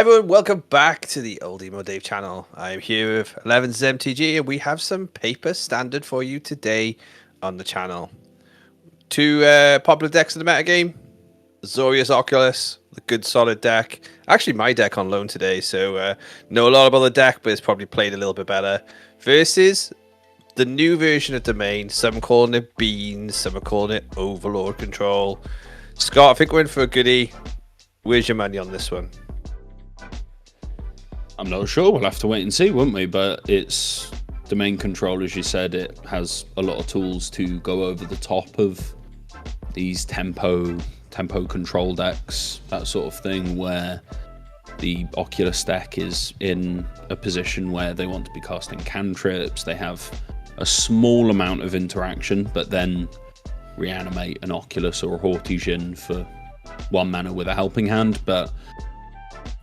everyone, welcome back to the Old Emo Dave channel. I'm here with 11's MTG and we have some paper standard for you today on the channel. Two popular decks in the metagame. Azorius, Oclus, the good solid deck. Actually my deck on loan today, so know a lot about the deck, but it's probably played a little bit better. Versus the new version of Domain. Some are calling it Beans, some are calling it Overlord Control. Scott, I think we're in for a goodie. Where's your money on this one? I'm not sure. We'll have to wait and see, won't we? But it's Domain Control, as you said. It has a lot of tools to go over the top of these tempo control decks, that sort of thing, where the Oclus deck is in a position where they want to be casting cantrips. They have a small amount of interaction, but then reanimate an Oclus or a Haughty for 1 mana with a helping hand. But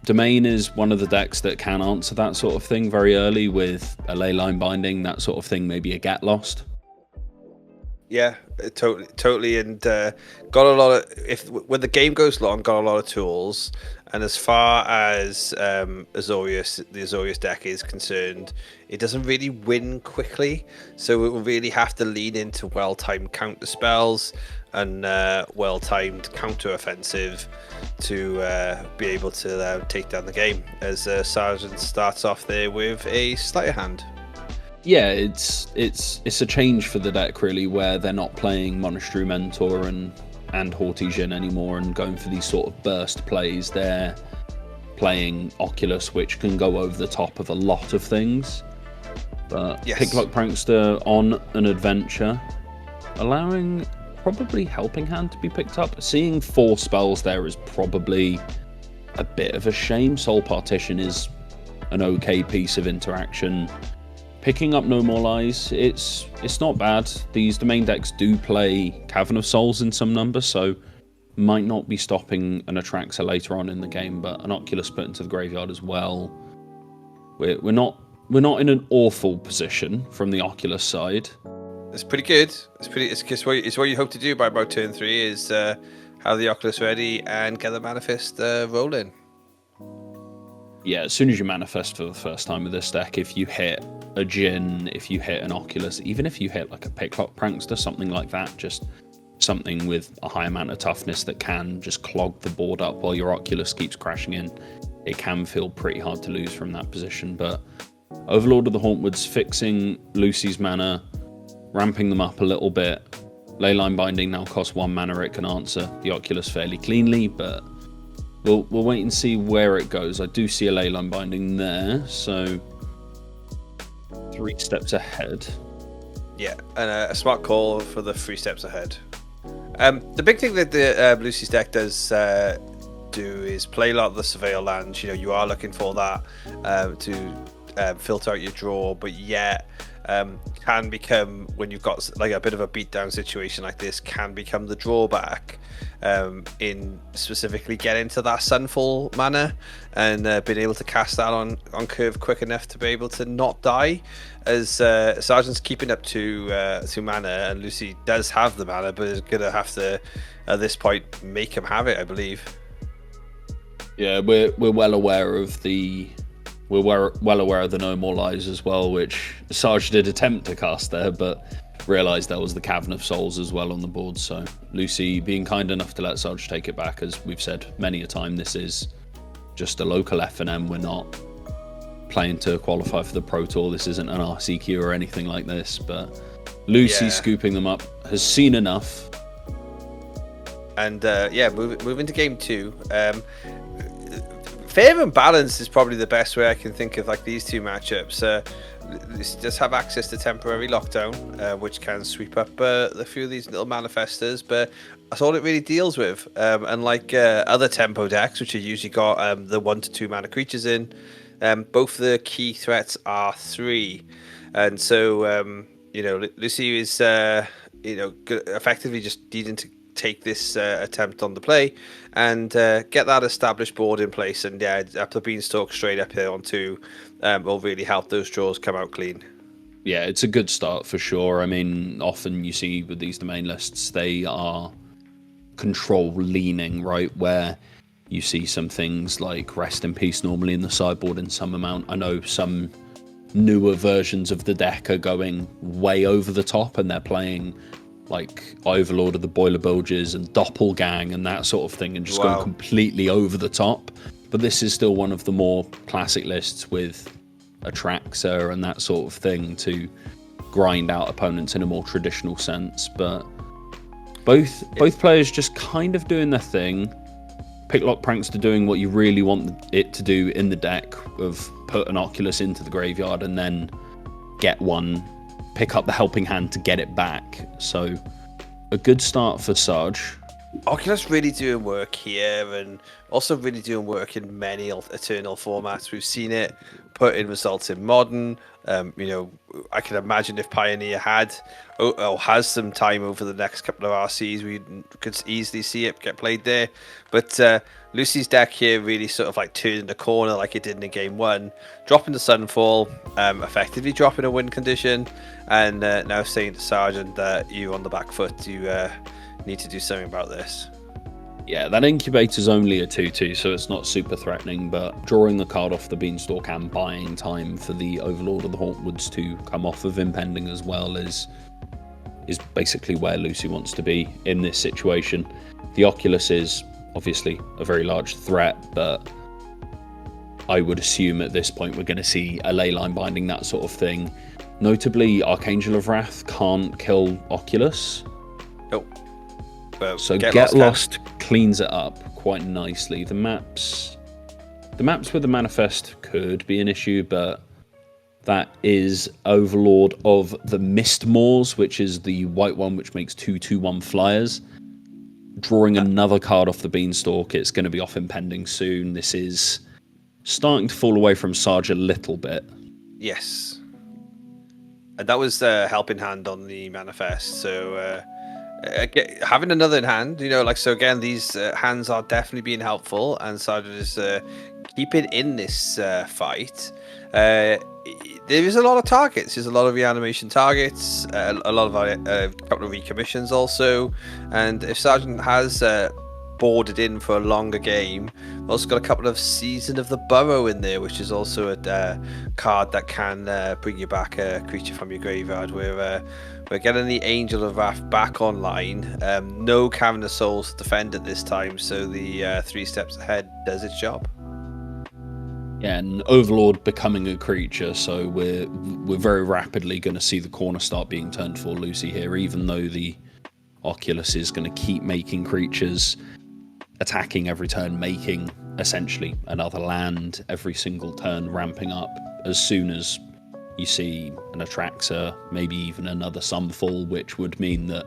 Domain is one of the decks that can answer that sort of thing very early with a Leyline Binding, that sort of thing, maybe a Get Lost. Yeah, totally, and got a lot of, when the game goes long, got a lot of tools. And as far as Azorius, the Azorius deck is concerned, it doesn't really win quickly, so it will really have to lean into well-timed counter spells and well-timed counter offensive to be able to take down the game. As Sergeant starts off there with a sleight of hand. Yeah, it's a change for the deck really, where they're not playing Monastery Mentor and Haughty anymore and going for these sort of burst plays. They're playing Oclus, which can go over the top of a lot of things. But yes. Picklock Prankster on an adventure, allowing probably Helping Hand to be picked up. Seeing 4 spells there is probably a bit of a shame. Soul Partition is an okay piece of interaction. Picking up No More Lies, it's not bad. These Domain decks do play Cavern of Souls in some numbers, so might not be stopping an Atraxa later on in the game, but an Oclus put into the graveyard as well. We're not in an awful position from the Oclus side. It's pretty good. It's what you hope to do by about turn 3 is have the Oclus ready and get the manifest rolling. Yeah, as soon as you manifest for the first time with this deck, if you hit a Djinn, if you hit an Oclus, even if you hit like a Picklock Prankster, something like that, just something with a high amount of toughness that can just clog the board up while your Oclus keeps crashing in, it can feel pretty hard to lose from that position. But Overlord of the Hauntwoods fixing Lucy's mana, ramping them up a little bit. Leyline Binding now costs 1 mana, it can answer the Oclus fairly cleanly, but we'll wait and see where it goes. I do see a Leyline Binding there, so 3 steps ahead. Yeah, and a smart call for the 3 steps ahead. The big thing that the Lucy's deck does do is play a lot of the Surveil lands. You know, you are looking for that to filter out your draw, but yet can become, when you've got like a bit of a beatdown situation like this, can become the drawback in specifically getting to that Sunfall mana and being able to cast that on curve quick enough to be able to not die, as Sergeant's keeping up to mana, and Lucy does have the mana, but is gonna have to at this point make him have it, I believe. Yeah, we're well aware of the No More Lies as well, which Sarge did attempt to cast there, but realised there was the Cavern of Souls as well on the board. So Lucy being kind enough to let Sarge take it back, as we've said many a time, this is just a local F&M. We're not playing to qualify for the Pro Tour. This isn't an RCQ or anything like this, but Lucy scooping them up has seen enough. And move into game 2. Fair and balanced is probably the best way I can think of like these two matchups. This does have access to temporary lockdown, which can sweep up a few of these little manifestors, but that's all it really deals with. Unlike other tempo decks, which have usually got the 1 to 2 mana creatures in, both the key threats are 3, and so Lucy is effectively just needing to take this attempt on the play and get that established board in place, and after Beanstalk straight up here on 2 will really help those draws come out clean. Yeah, it's a good start for sure. I mean, often you see with these Domain lists, they are control leaning, right, where You see some things like Rest in Peace normally in the sideboard in some amount. I know some newer versions of the deck are going way over the top, and they're playing like Overlord of the Boiler Bulges and Doppelgang and that sort of thing, and just going completely over the top. But this is still one of the more classic lists with Atraxa and that sort of thing to grind out opponents in a more traditional sense. But both players just kind of doing their thing. Picklock Prankster doing what you really want it to do in the deck, of put an Oclus into the graveyard and then get one, pick up the helping hand to get it back. So a good start for Sarge. Oclus really doing work here, and also really doing work in many Eternal formats. We've seen it put in results in Modern. I can imagine if Pioneer had or has some time over the next couple of RCs, we could easily see it get played there. But Lucy's deck here really sort of like turning the corner like it did in game 1, dropping the Sunfall, effectively dropping a win condition, and now saying to Sergeant that you on the back foot, you need to do something about this. Yeah, that Incubator's only a 2/2, so it's not super threatening, but drawing the card off the Beanstalk and buying time for the Overlord of the Hauntwoods to come off of Impending as well is basically where Lucy wants to be in this situation. The Oclus is obviously a very large threat, but I would assume at this point we're going to see a Leyline Binding, that sort of thing. Notably, Archangel of Wrath can't kill Oclus. Nope. So Get Lost cleans it up quite nicely. The maps with the Manifest could be an issue, but that is Overlord of the Mistmoors, which is the white one which makes 2/2/1 flyers. Drawing another card off the Beanstalk, it's going to be off Impending soon. This is starting to fall away from Sarge a little bit. Yes. And that was helping hand on the Manifest, so having another in hand, so again, these hands are definitely being helpful, and Sergeant is keeping in this fight. There is a lot of targets. There's a lot of reanimation targets, a lot of a couple of recommissions also, and if Sergeant has boarded in for a longer game, also got a couple of Season of the Burrow in there, which is also a card that can bring you back a creature from your graveyard. We're getting the Angel of Wrath back online. No Cavern Souls to defend at this time, so the 3 steps ahead does its job. Yeah, and Overlord becoming a creature, so we're very rapidly going to see the corner start being turned for Lucy here, even though the Oclus is going to keep making creatures, attacking every turn, making essentially another land every single turn, ramping up. As soon as you see an Atraxa, maybe even another Sunfall, which would mean that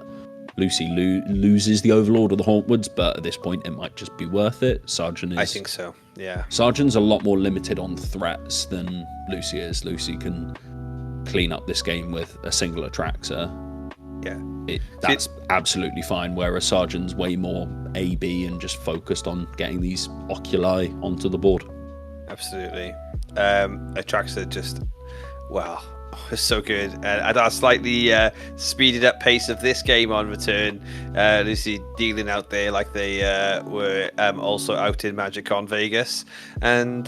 Lucy loses the Overlord of the Hauntwoods, but at this point it might just be worth it. Sergeant is... I think so, yeah. Sergeant's a lot more limited on threats than Lucy is. Lucy can clean up this game with a single Atraxa. Yeah. That's absolutely fine, whereas Sergeant's way more AB and just focused on getting these Oculi onto the board. Absolutely. Atraxa just... Wow, it's so good. At our slightly speeded up pace of this game on return, Lucy dealing out there like they were also out in MagicCon Vegas, and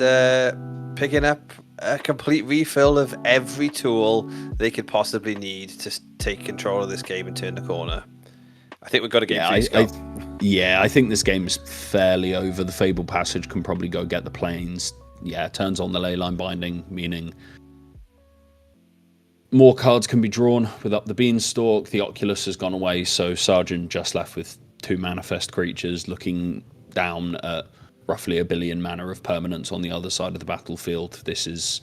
picking up a complete refill of every tool they could possibly need to take control of this game and turn the corner. I think we've got to get I think this game is fairly over. The Fabled Passage can probably go get the planes. Yeah, turns on the Leyline Binding, meaning more cards can be drawn with up the Beanstalk. The Oclus has gone away, so Sergeant just left with 2 Manifest creatures, looking down at roughly 1 billion mana of permanence on the other side of the battlefield. This is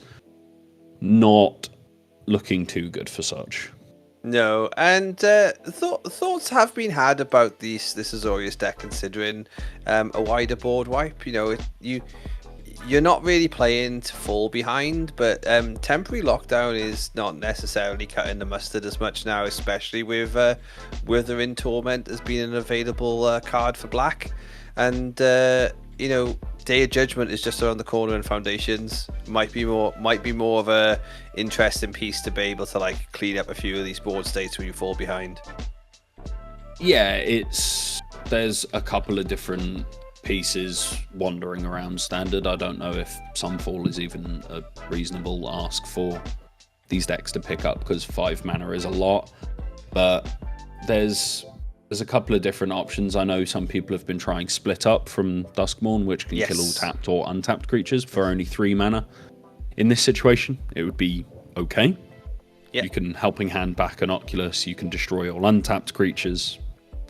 not looking too good for Sarge. No, and thoughts have been had about this Azorius deck, considering a wider board wipe. You're not really playing to fall behind, but temporary lockdown is not necessarily cutting the mustard as much now, especially with Withering Torment as being an available card for black. And Day of Judgment is just around the corner, and Foundations might be more of a interesting piece to be able to clean up a few of these board states when you fall behind. Yeah, there's a couple of different pieces wandering around standard. I don't know if Sunfall is even a reasonable ask for these decks to pick up, because 5 mana is a lot. But there's a couple of different options. I know some people have been trying Split Up from Duskmourn, which can kill all tapped or untapped creatures for only 3 mana. In this situation, it would be okay. You can Helping Hand back an Oclus, you can destroy all untapped creatures.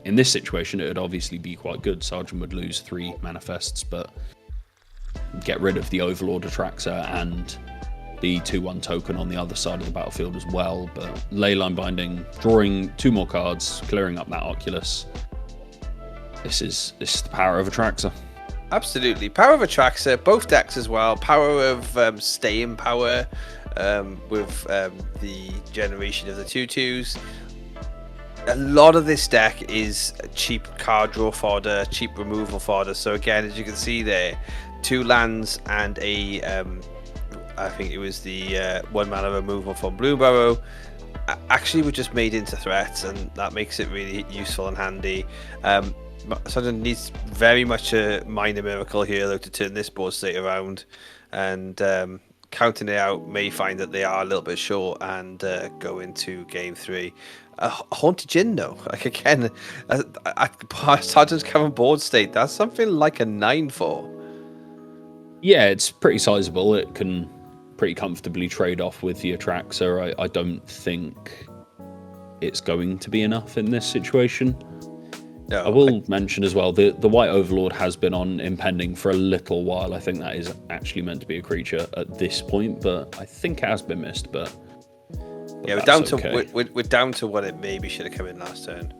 In this situation, it would obviously be quite good. Sergeant would lose 3 manifests, but get rid of the Overlord Atraxa and the 2/1 token on the other side of the battlefield as well. But Leyline Binding, drawing 2 more cards, clearing up that Oclus. This is the power of Atraxa. Absolutely. Power of Atraxa, both decks as well. Power of staying power with the generation of the 2/2s. A lot of this deck is cheap card draw fodder, cheap removal fodder. So again, as you can see there, 2 lands and a I think it was the 1 mana removal from Blueburrow actually were just made into threats, and that makes it really useful and handy. Sudden needs very much a minor miracle here though to turn this board state around, and counting it out may find that they are a little bit short and go into game 3. A Haunted Djinn though, like again, at Sergeant's current board state, that's something like a 9/4. Yeah, it's pretty sizable. It can pretty comfortably trade off with the Atraxa. I don't think it's going to be enough in this situation. No, I will mention as well, the White Overlord has been on Impending for a little while. I think that is actually meant to be a creature at this point, but I think it has been missed. But yeah, we're down to we're down to what it maybe should have come in last turn.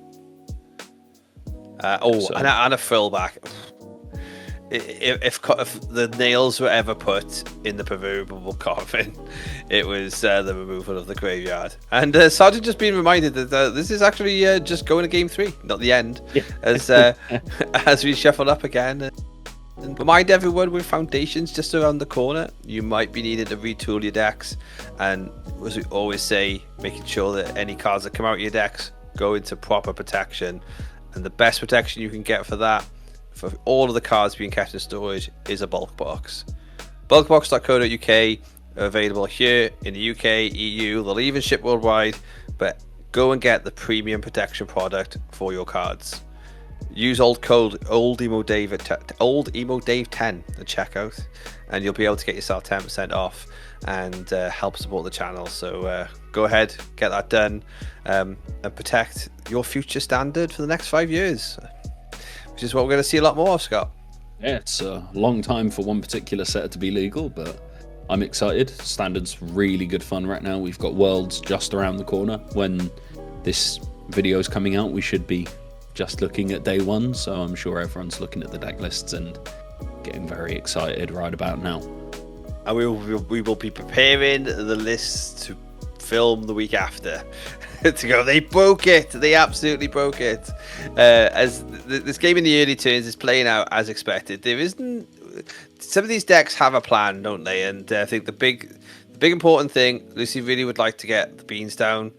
And a fullback. If the nails were ever put in the proverbial coffin, it was the removal of the graveyard. And Sergeant just being reminded that this is actually just going to game 3, not the end, as we shuffle up again. And remind everyone, with Foundations just around the corner, you might be needing to retool your decks. And as we always say, making sure that any cards that come out of your decks go into proper protection. And the best protection you can get for that, for all of the cards being kept in storage, is a bulk box. Bulkbox.co.uk are available here in the UK, EU, they'll even ship worldwide, but go and get the premium protection product for your cards. Use old code OldEmoDave at OldEmoDave10 at checkout, and you'll be able to get yourself 10% off and help support the channel. So go ahead, get that done, and protect your future standard for the next 5 years. Which is what we're going to see a lot more of, Scott. Yeah, it's a long time for one particular set to be legal, but I'm excited. Standard's really good fun right now. We've got Worlds just around the corner. When this video is coming out, we should be just looking at day 1, so I'm sure everyone's looking at the deck lists and getting very excited right about now. And we will be preparing the lists to film the week after. To go, they broke it. They absolutely broke it. As this game in the early turns is playing out as expected. There isn't. Some of these decks have a plan, don't they? And I think the big important thing, Lucy really would like to get the beans down.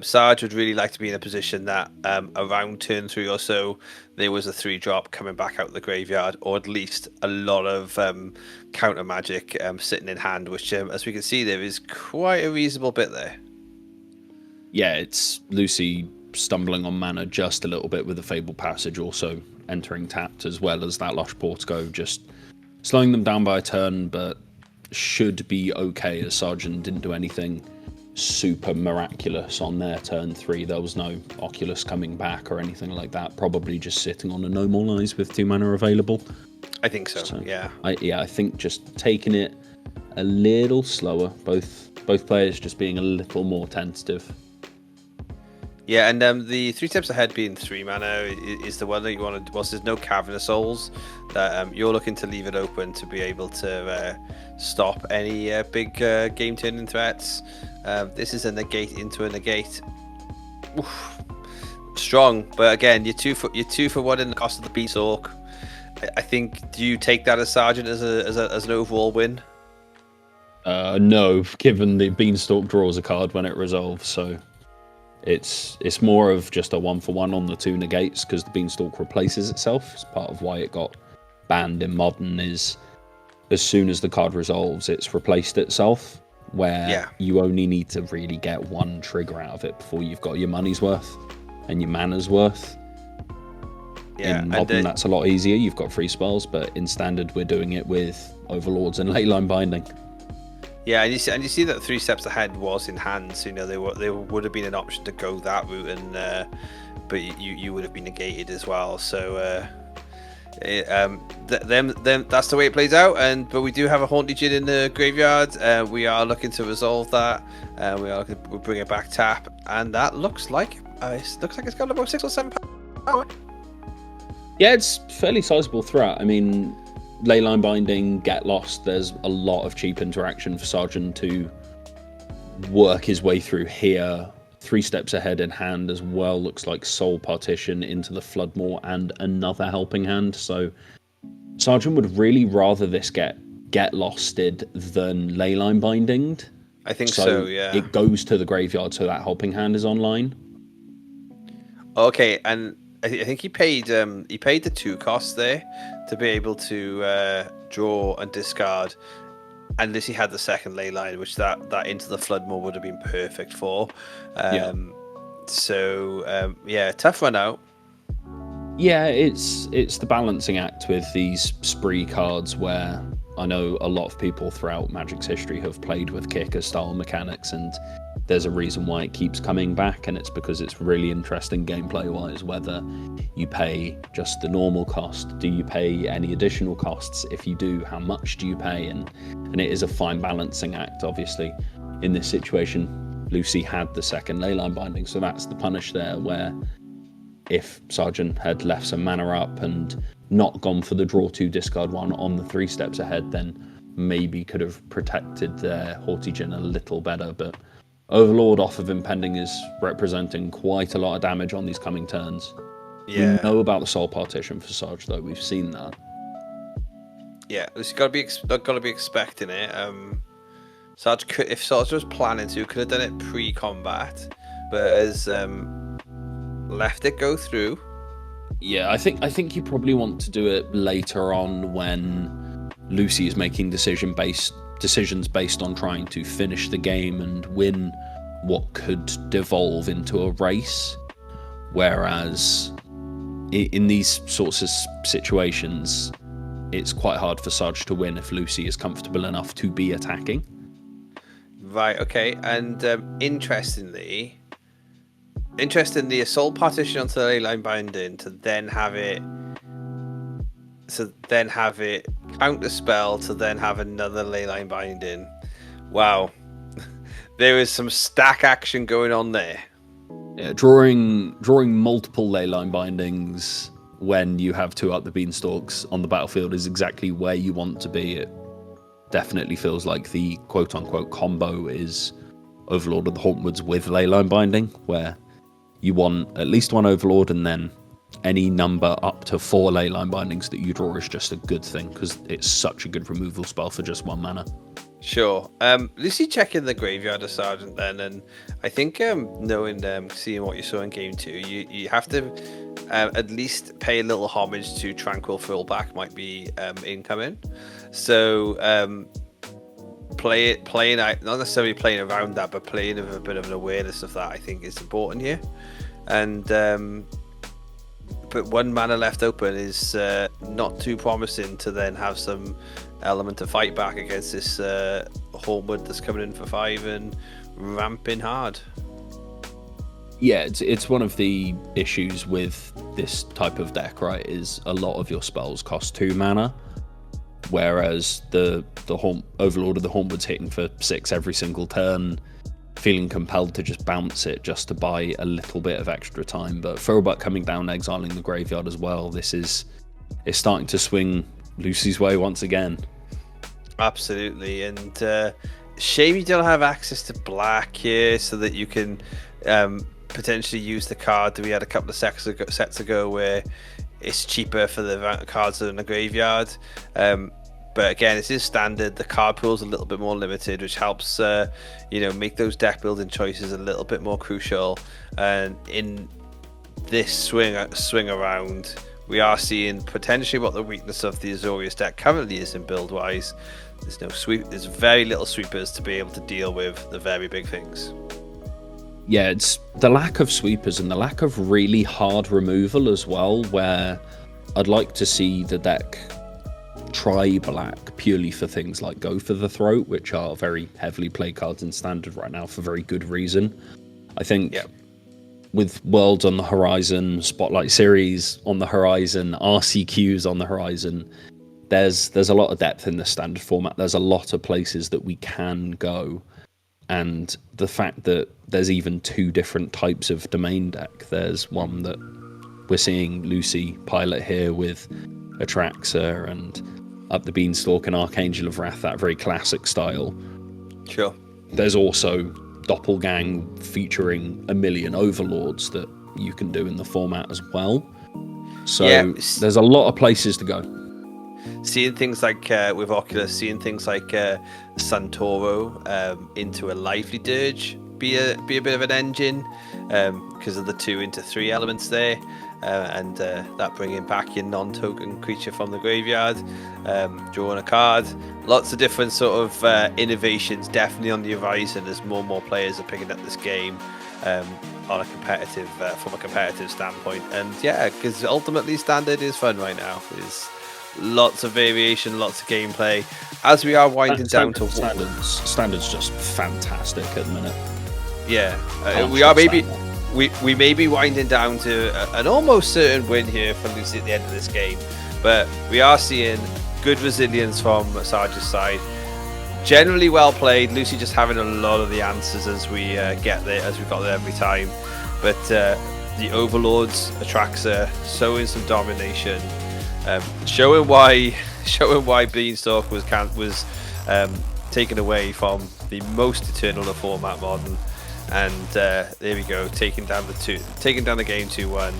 Sarge would really like to be in a position that around turn 3 or so, there was a 3-drop coming back out of the graveyard, or at least a lot of counter magic sitting in hand, which, as we can see, there is quite a reasonable bit there. Yeah, it's Lucy stumbling on mana just a little bit with the Fabled Passage, also entering tapped, as well as that Lush Portico, just slowing them down by a turn, but should be okay, as Sergeant didn't do anything super miraculous on their turn 3. There was no Oculus coming back or anything like that, probably just sitting on a No More Lies with 2 mana available. I think so, yeah. I think just taking it a little slower, both players just being a little more tentative. Yeah, and the 3 steps ahead being 3 mana is the one that you want to. Whilst there's no Cavernous Souls, that you're looking to leave it open to be able to stop any big game turning threats. This is a negate into a negate. Oof. Strong, but again, you're two for 1 in the cost of the Beanstalk. I think, do you take that as Sergeant as an overall win? No, given the Beanstalk draws a card when it resolves, so. It's more of just a 1-for-1 on the 2 negates, because the Beanstalk replaces itself. It's part of why it got banned in Modern is as soon as the card resolves, it's replaced itself, where you only need to really get one trigger out of it before you've got your money's worth and your mana's worth. In Modern, that's a lot easier. You've got free spells, but in Standard, we're doing it with Overlords and Leyline Binding. Yeah, and you see that 3 Steps Ahead was in hand, so there would have been an option to go that route, and but you would have been negated as well. So that's the way it plays out. But we do have a Haunted Djinn in the graveyard. We are looking to resolve that. We'll bring it back tap, and that looks like it's got about 6 or 7 power. Yeah, it's fairly sizable threat. I mean, Leyline Binding, Get Lost, there's a lot of cheap interaction for Sergeant to work his way through here. 3 Steps Ahead in hand as well, looks like Soul Partition into the Floodmoor and another Helping Hand. So Sergeant would really rather this get Losted than Leyline Bindinged. I think so, yeah. It goes to the graveyard so that Helping Hand is online. Okay, and I think he paid the 2 costs there to be able to draw and discard, unless he had the second Leyline, which that into the Floodmoor would have been perfect for. So tough run out. Yeah, it's the balancing act with these spree cards, where I know a lot of people throughout Magic's history have played with kicker style mechanics, and there's a reason why it keeps coming back, and it's because it's really interesting gameplay wise, whether you pay just the normal cost, do you pay any additional costs, if you do, how much do you pay, and it is a fine balancing act. Obviously in this situation, Lucy had the second Leyline Binding, so that's the punish there, where if Sergeant had left some mana up and not gone for the draw 2 discard 1 on the 3 Steps Ahead, then maybe could have protected their Haunted Djinn a little better. But Overlord off of Impending is representing quite a lot of damage on these coming turns. Yeah. We know about the Soul Partition for Sarge, though. We've seen that. Yeah, he's got to be expecting it. Sarge could, if Sarge was planning to, could have done it pre-combat, but has left it go through. Yeah, I think you probably want to do it later on when Lucy is making decisions based on trying to finish the game and win what could devolve into a race. Whereas in these sorts of situations, it's quite hard for Sarge to win if Lucy is comfortable enough to be attacking. Right, okay. And interestingly, Assault Partition onto the Leyline Binding to then have it counter spell to then have another Leyline Binding. Wow. There is some stack action going on there. Yeah, drawing multiple Leyline Bindings when you have 2 up the beanstalks on the battlefield is exactly where you want to be. It definitely feels like the quote-unquote combo is Overlord of the Hauntwoods with Leyline Binding, where you want at least 1 Overlord, and then any number up to 4 Leyline Bindings that you draw is just a good thing, because it's such a good removal spell for just 1 mana. Sure. Lucy checking the graveyard of Sergeant then, and I think seeing what you saw in game 2, you have to at least pay a little homage to Tranquil Fallback might be incoming. So playing out, not necessarily playing around that, but playing with a bit of an awareness of that, I think is important here. And but 1 mana left open is not too promising to then have some element to fight back against this Hauntwood that's coming in for 5 and ramping hard. Yeah, it's one of the issues with this type of deck, right, is a lot of your spells cost 2 mana, whereas the Overlord of the Hauntwood's hitting for 6 every single turn, feeling compelled to just bounce it just to buy a little bit of extra time. But Throwback coming down, exiling the graveyard as well, it's starting to swing Lucy's way once again. Absolutely, and shame you don't have access to black here so that you can potentially use the card that we had a couple of sets ago where it's cheaper for the cards that are in the graveyard. But again, it is standard. The card pool is a little bit more limited, which helps make those deck building choices a little bit more crucial. And in this swing around, we are seeing potentially what the weakness of the Azorius deck currently is in build wise. There's no sweep. There's very little sweepers to be able to deal with the very big things. Yeah, it's the lack of sweepers and the lack of really hard removal as well, where I'd like to see the deck try black purely for things like Go for the Throat, which are very heavily played cards in Standard right now for very good reason. I think with Worlds on the horizon, Spotlight Series on the horizon, RCQs on the horizon, there's a lot of depth in the Standard format. There's a lot of places that we can go. And the fact that there's even 2 different types of domain deck. There's one that we're seeing Lucy pilot here with Atraxa and Up the Beanstalk and Archangel of Wrath, that very classic style. Sure. There's also Doppelgang featuring a million overlords that you can do in the format as well. So there's a lot of places to go. Seeing things like with Oclus, seeing things like Santoro into a Lively Dirge be a bit of an engine because of the 2 into 3 elements there, and that bringing back your non-token creature from the graveyard, drawing a card. Lots of different sort of innovations definitely on the horizon as more and more players are picking up this game on a competitive from a competitive standpoint. And yeah, because ultimately Standard is fun right now. There's lots of variation, lots of gameplay. As we are winding down to Standard's just fantastic at the minute. Yeah, we may be winding down to an almost certain win here for Lucy at the end of this game, but we are seeing good resilience from Sarge's side. Generally well played. Lucy just having a lot of the answers as we get there, as we got there every time. But the Overlords, Atraxa, showing some domination. Showing why Beanstalk was taken away from the most eternal of format modern, and there we go, taking down the game 2-1,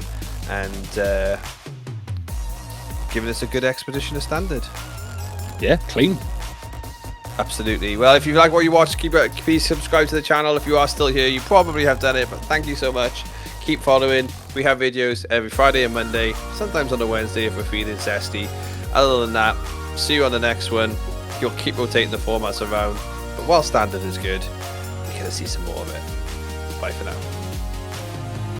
and giving us a good expedition of Standard. Yeah, clean. Absolutely. Well, if you like what you watch, please subscribe to the channel. If you are still here, you probably have done it, but thank you so much. Keep following. We have videos every Friday and Monday, sometimes on a Wednesday if we're feeling zesty. Other than that, see you on the next one. You'll keep rotating the formats around, but while Standard is good, you're going to see some more of it. Bye for now.